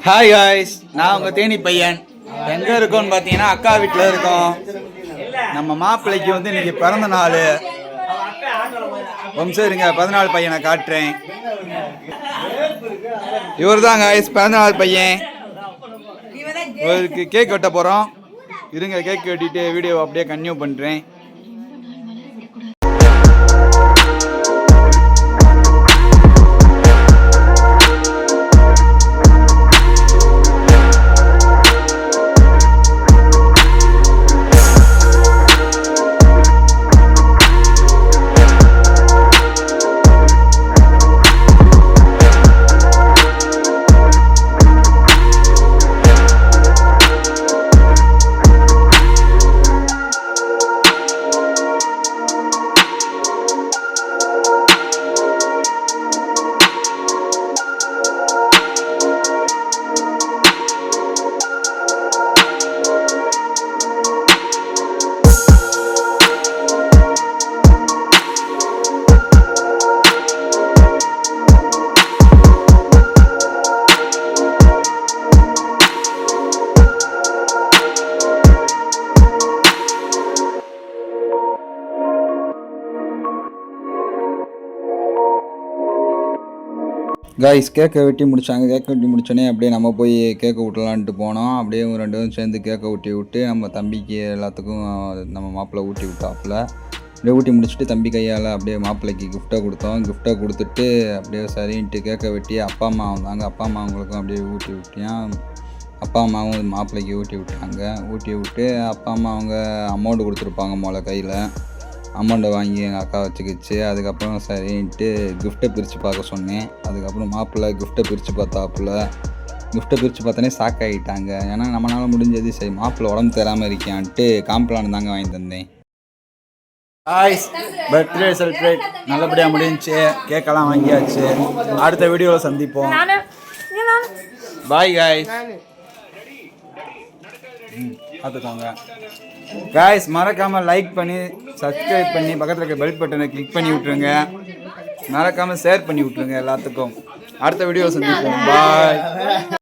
Hi guys, நான் உங்கள் தேனி பையன். எங்கே இருக்கோன்னு பார்த்தீங்கன்னா அக்கா வீட்டில் இருக்கோம். நம்ம மாப்பிள்ளைக்கு வந்து இன்னைக்கு பிறந்த நாள். சரிங்க, பிறந்தநாள் பையனை காட்டுறேன். இவர் தான் காய்ஸ் பிறந்தநாள் பையன். இவருக்கு கேக் வெட்ட போகிறோம். இருங்க, கேக் வெட்டிட்டு வீடியோ அப்படியே கன்டினியூ பண்ணுறேன். காய்ஸ், கேக்கை வெட்டி முடித்தாங்க. கேக்கை வெட்டி முடிச்சோடனே அப்படியே நம்ம போய் கேக்கை விட்டலான்ட்டு போனோம். அப்படியே ரெண்டு பேரும் சேர்ந்து கேக்கை ஊட்டி விட்டு நம்ம தம்பிக்கு எல்லாத்துக்கும் நம்ம மாப்பிள்ளை ஊட்டி விட்டாப்புல. அப்படியே ஊட்டி முடிச்சுட்டு தம்பி கையால் அப்படியே மாப்பிள்ளைக்கு கிஃப்ட்டை கொடுத்தோம். கிஃப்ட்டை கொடுத்துட்டு அப்படியே சரின்ட்டு கேக்கை வெட்டி அப்பா அம்மா வந்தாங்க. அப்பா அம்மா அவங்களுக்கும் அப்படியே ஊட்டி விட்டியான். அப்பா அம்மாவும் மாப்பிள்ளைக்கு ஊட்டி விட்டாங்க. ஊட்டி விட்டு அப்பா அம்மா அவங்க அமௌண்ட்டு கொடுத்துருப்பாங்க போல கையில். அமௌண்ட்டை வாங்கி எங்கள் அக்கா வச்சுக்கிச்சு. அதுக்கப்புறம் சரின்ட்டு கிஃப்ட்டை பிரித்து பார்க்க சொன்னேன். அதுக்கப்புறம் மாப்பிள்ளை கிஃப்ட்டை பிரித்து பார்த்தாப்புல. கிஃப்ட்டை பிரித்து பார்த்தோன்னே ஷாக் ஆகிட்டாங்க. ஏன்னா நம்மளால் முடிஞ்சது சரி மாப்பிள்ளை உடம்பு தராமல் இருக்கான்ட்டு காம்ப்ளான் தாங்க வாங்கி தந்தேன். காய்ஸ், பர்த்டே செலிப்ரேட் நல்லபடியாக முடிஞ்சிச்சு. கேக்கெல்லாம் வாங்கியாச்சு. அடுத்த வீடியோவில் சந்திப்போம். Bye guys. பார்த்துக்கோங்க காய்ஸ். மறக்காமல் லைக் பண்ணி சப்ஸ்கிரைப் பண்ணி பக்கத்தில் இருக்க பெல் பட்டனை கிளிக் பண்ணி விட்ருங்க. மறக்காமல் ஷேர் பண்ணி விட்ருங்க எல்லாத்துக்கும். அடுத்த வீடியோ சந்திப்போம். பாய்.